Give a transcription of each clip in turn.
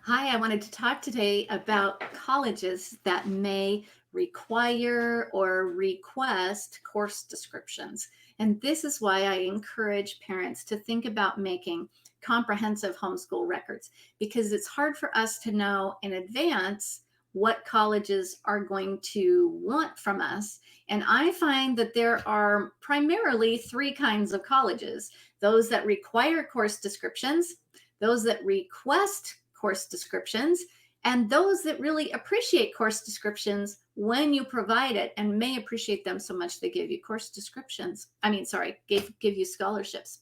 Hi, I wanted to talk today about colleges that may require or request course descriptions. And this is why I encourage parents to think about making comprehensive homeschool records because it's hard for us to know in advance what colleges are going to want from us. And I find that there are primarily three kinds of colleges: those that require course descriptions, those that request course descriptions, and those that really appreciate course descriptions when you provide it and may appreciate them so much they give you course descriptions. Give you scholarships.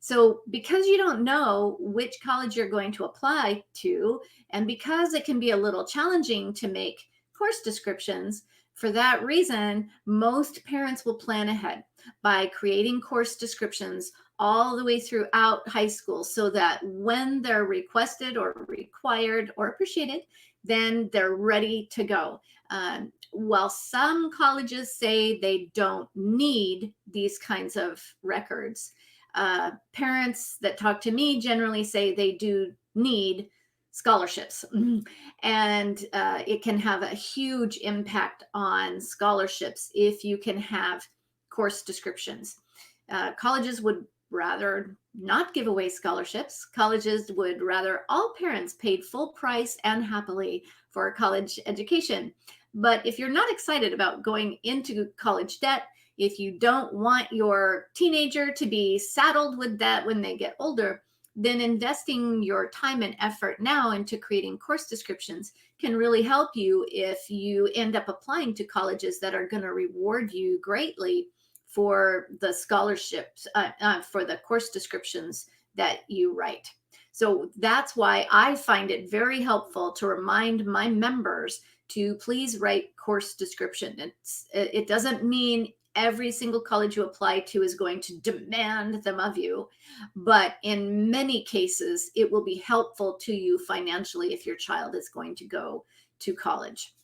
So, because you don't know which college you're going to apply to, and because it can be a little challenging to make course descriptions, for that reason, most parents will plan ahead by creating course descriptions all the way throughout high school so that when they're requested or required or appreciated, then they're ready to go. While some colleges say they don't need these kinds of records, parents that talk to me generally say they do need scholarships. And it can have a huge impact on scholarships if you can have course descriptions. Colleges would rather not give away scholarships. Colleges would rather all parents paid full price and happily for a college education. But if you're not excited about going into college debt, if you don't want your teenager to be saddled with that when they get older, then investing your time and effort now into creating course descriptions can really help you if you end up applying to colleges that are going to reward you greatly for the scholarships, for the course descriptions that you write. So that's why I find it very helpful to remind my members to please write course description. It doesn't mean every single college you apply to is going to demand them of you, but in many cases, it will be helpful to you financially if your child is going to go to college.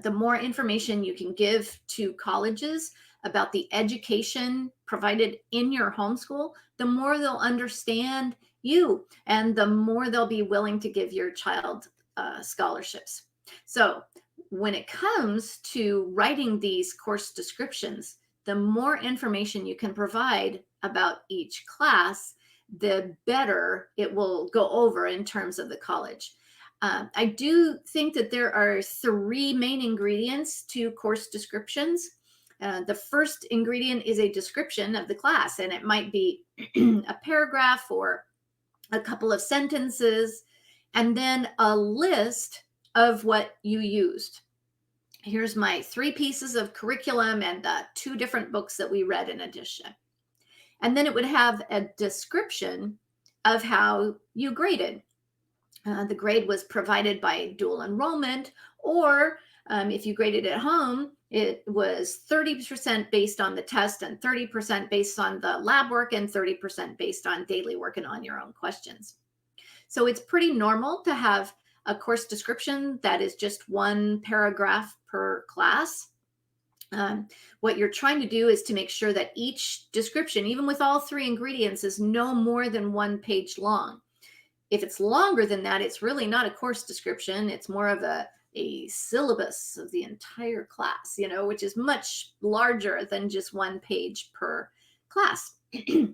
The more information you can give to colleges about the education provided in your homeschool, the more they'll understand you and the more they'll be willing to give your child scholarships. So, when it comes to writing these course descriptions, the more information you can provide about each class, the better it will go over in terms of the college. I do think that there are three main ingredients to course descriptions. The first ingredient is a description of the class, and it might be a paragraph or a couple of sentences, and then a list of what you used. Here's my three pieces of curriculum and two different books that we read in addition. And then it would have a description of how you graded. The grade was provided by dual enrollment, or if you graded at home, it was 30% based on the test and 30% based on the lab work and 30% based on daily work and on your own questions. So it's pretty normal to have a course description that is just one paragraph per class. What you're trying to do is to make sure that each description, even with all three ingredients, is no more than 1 page long. If it's longer than that, it's really not a course description. It's more of a syllabus of the entire class, which is much larger than just 1 page per class.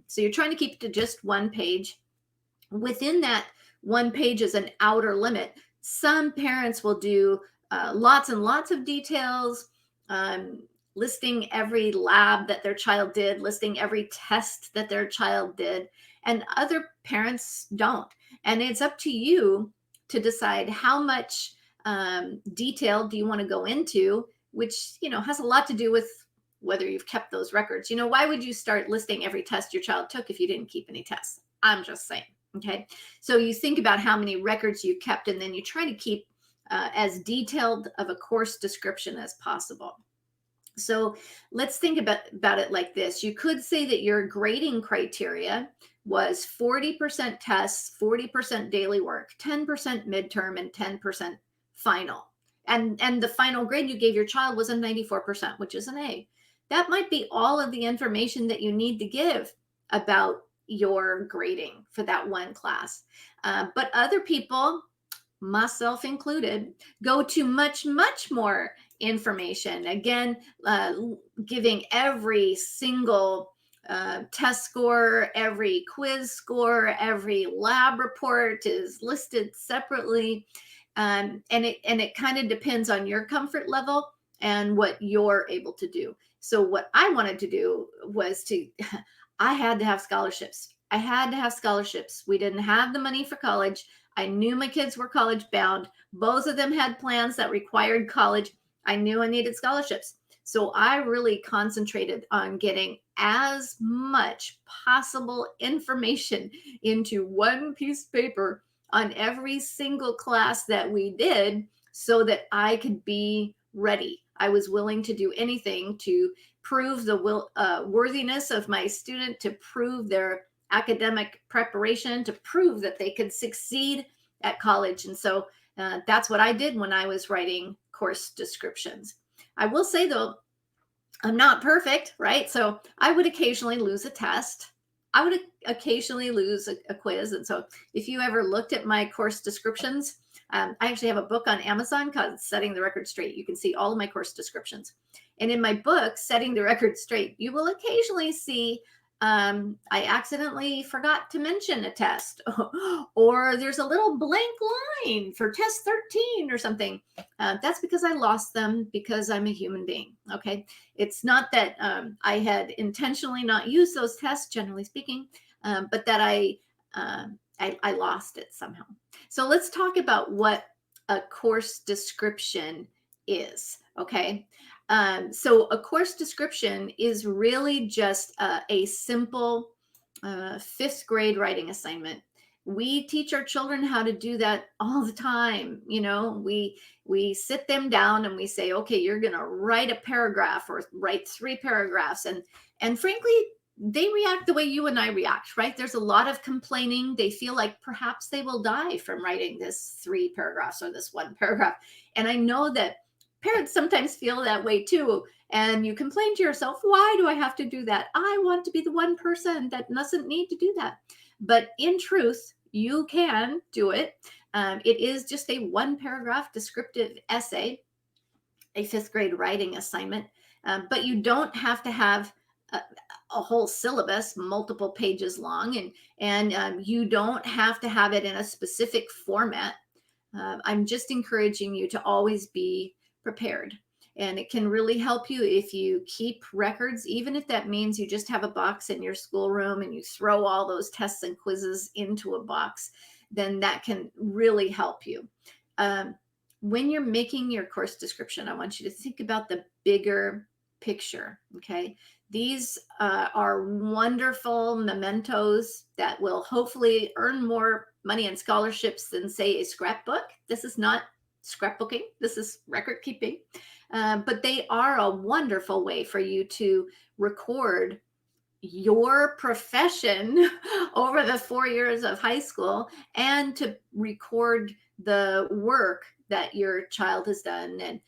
So you're trying to keep it to just 1 page. Within that 1 page is an outer limit. Some parents will do lots and lots of details, listing every lab that their child did, listing every test that their child did, and other parents don't. And it's up to you to decide how much detail do you want to go into, which has a lot to do with whether you've kept those records. Why would you start listing every test your child took if you didn't keep any tests? I'm just saying. Okay, so you think about how many records you kept, and then you try to keep as detailed of a course description as possible. So let's think about it like this. You could say that your grading criteria was 40% tests, 40% daily work, 10% midterm, and 10% final. And the final grade you gave your child was a 94%, which is an A. That might be all of the information that you need to give about your grading for that one class. But other people myself included, go to much, much more information. Again, giving every single test score, every quiz score, every lab report is listed separately. And it kind of depends on your comfort level and what you're able to do. So what I wanted to do was to I had to have scholarships. I had to have scholarships. We didn't have the money for college. I knew my kids were college bound. Both of them had plans that required college. I knew I needed scholarships. So I really concentrated on getting as much possible information into one piece of paper on every single class that we did so that I could be ready. I was willing to do anything to prove the worthiness of my student, to prove their academic preparation, to prove that they could succeed at college. And so that's what I did when I was writing course descriptions. I will say, though, I'm not perfect, right? So I would occasionally lose a test. I would occasionally lose a quiz. And so if you ever looked at my course descriptions, I actually have a book on Amazon called Setting the Record Straight. You can see all of my course descriptions. And in my book, Setting the Record Straight, you will occasionally see I accidentally forgot to mention a test, or there's a little blank line for test 13 or something. That's because I lost them because I'm a human being. Okay. It's not that I had intentionally not used those tests, generally speaking, but that I lost it somehow. So let's talk about what a course description is. Okay. So a course description is really just a simple fifth grade writing assignment. We teach our children how to do that all the time. You know, we sit them down and we say, okay, you're going to write a paragraph or write 3 paragraphs, and frankly, they react the way you and I react, right? There's a lot of complaining. They feel like perhaps they will die from writing this 3 paragraphs or this 1 paragraph. And I know that parents sometimes feel that way too. And you complain to yourself, why do I have to do that? I want to be the one person that doesn't need to do that. But in truth, you can do it. It is just a 1 paragraph descriptive essay, a 5th grade writing assignment. But you don't have to have a whole syllabus, multiple pages long, and you don't have to have it in a specific format. I'm just encouraging you to always be prepared. And it can really help you if you keep records, even if that means you just have a box in your schoolroom and you throw all those tests and quizzes into a box, then that can really help you. When you're making your course description, I want you to think about the bigger picture, okay? These are wonderful mementos that will hopefully earn more money and scholarships than, say, a scrapbook. This is not scrapbooking, this is record keeping. But they are a wonderful way for you to record your profession over the 4 years of high school and to record the work that your child has done.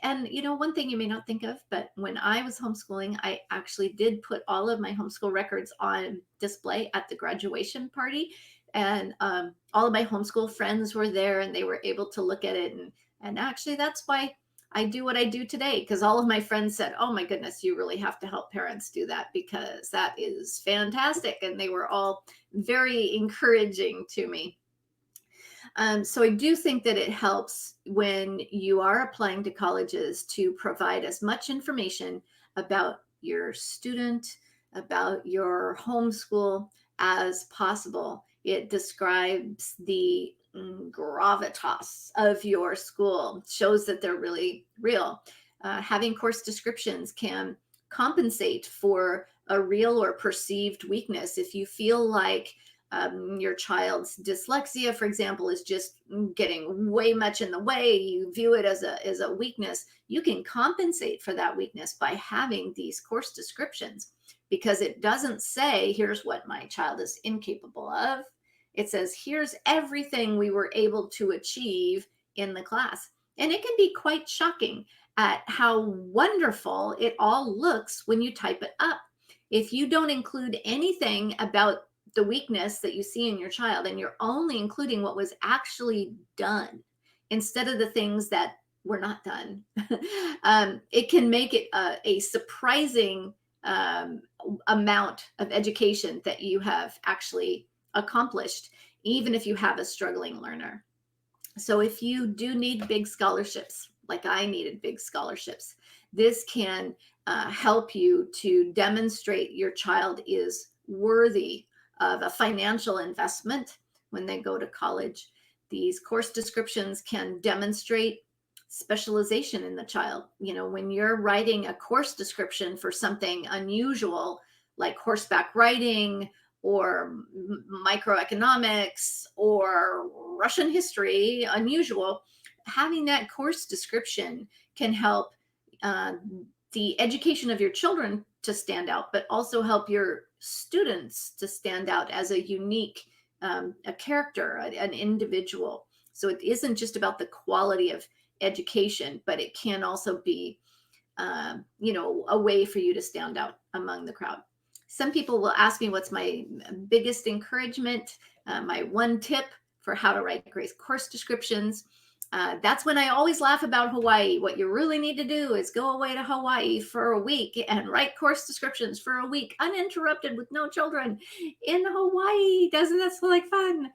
And you know, one thing you may not think of, but when I was homeschooling, I actually did put all of my homeschool records on display at the graduation party. And all of my homeschool friends were there and they were able to look at it. And actually, that's why I do what I do today, because all of my friends said, oh my goodness, you really have to help parents do that because that is fantastic. And they were all very encouraging to me. So I do think that it helps when you are applying to colleges to provide as much information about your student, about your homeschool as possible. It describes the gravitas of your school, shows that they're really real. Having course descriptions can compensate for a real or perceived weakness. If you feel like your child's dyslexia, for example, is just getting way much in the way, you view it as a weakness, you can compensate for that weakness by having these course descriptions, because it doesn't say, here's what my child is incapable of. It says, here's everything we were able to achieve in the class. And it can be quite shocking at how wonderful it all looks when you type it up. If you don't include anything about the weakness that you see in your child, and you're only including what was actually done instead of the things that were not done, it can make it a surprising um, amount of education that you have actually accomplished, even if you have a struggling learner. So if you do need big scholarships, like I needed big scholarships, this can help you to demonstrate your child is worthy of a financial investment when they go to college. These course descriptions can demonstrate specialization in the child. You know, when you're writing a course description for something unusual like horseback riding or microeconomics or Russian history, unusual, having that course description can help uh, the education of your children to stand out, but also help your students to stand out as a unique a character, an individual. So it isn't just about the quality of education, but it can also be, a way for you to stand out among the crowd. Some people will ask me what's my biggest encouragement, my one tip for how to write great course descriptions. That's when I always laugh about Hawaii. What you really need to do is go away to Hawaii for a week and write course descriptions for a week, uninterrupted with no children in Hawaii. Doesn't that sound like fun?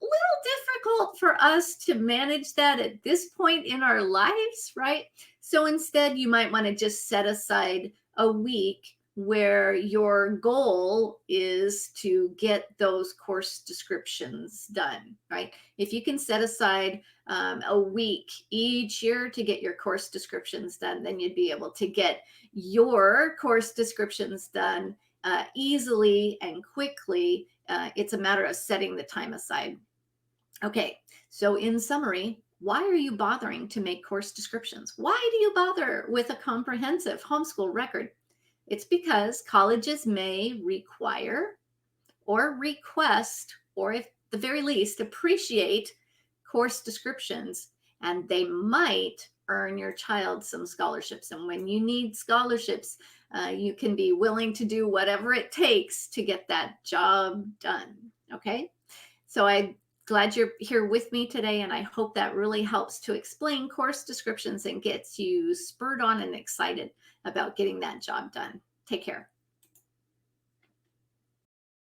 Little difficult for us to manage that at this point in our lives, right? So instead, you might want to just set aside a week where your goal is to get those course descriptions done, right? If you can set aside a week each year to get your course descriptions done, then you'd be able to get your course descriptions done easily and quickly. It's a matter of setting the time aside. Okay, so in summary, why are you bothering to make course descriptions? Why do you bother with a comprehensive homeschool record? It's because colleges may require or request, or at the very least, appreciate course descriptions, and they might earn your child some scholarships. And when you need scholarships, you can be willing to do whatever it takes to get that job done. Okay, so I'm glad you're here with me today, and I hope that really helps to explain course descriptions and gets you spurred on and excited about getting that job done. Take care.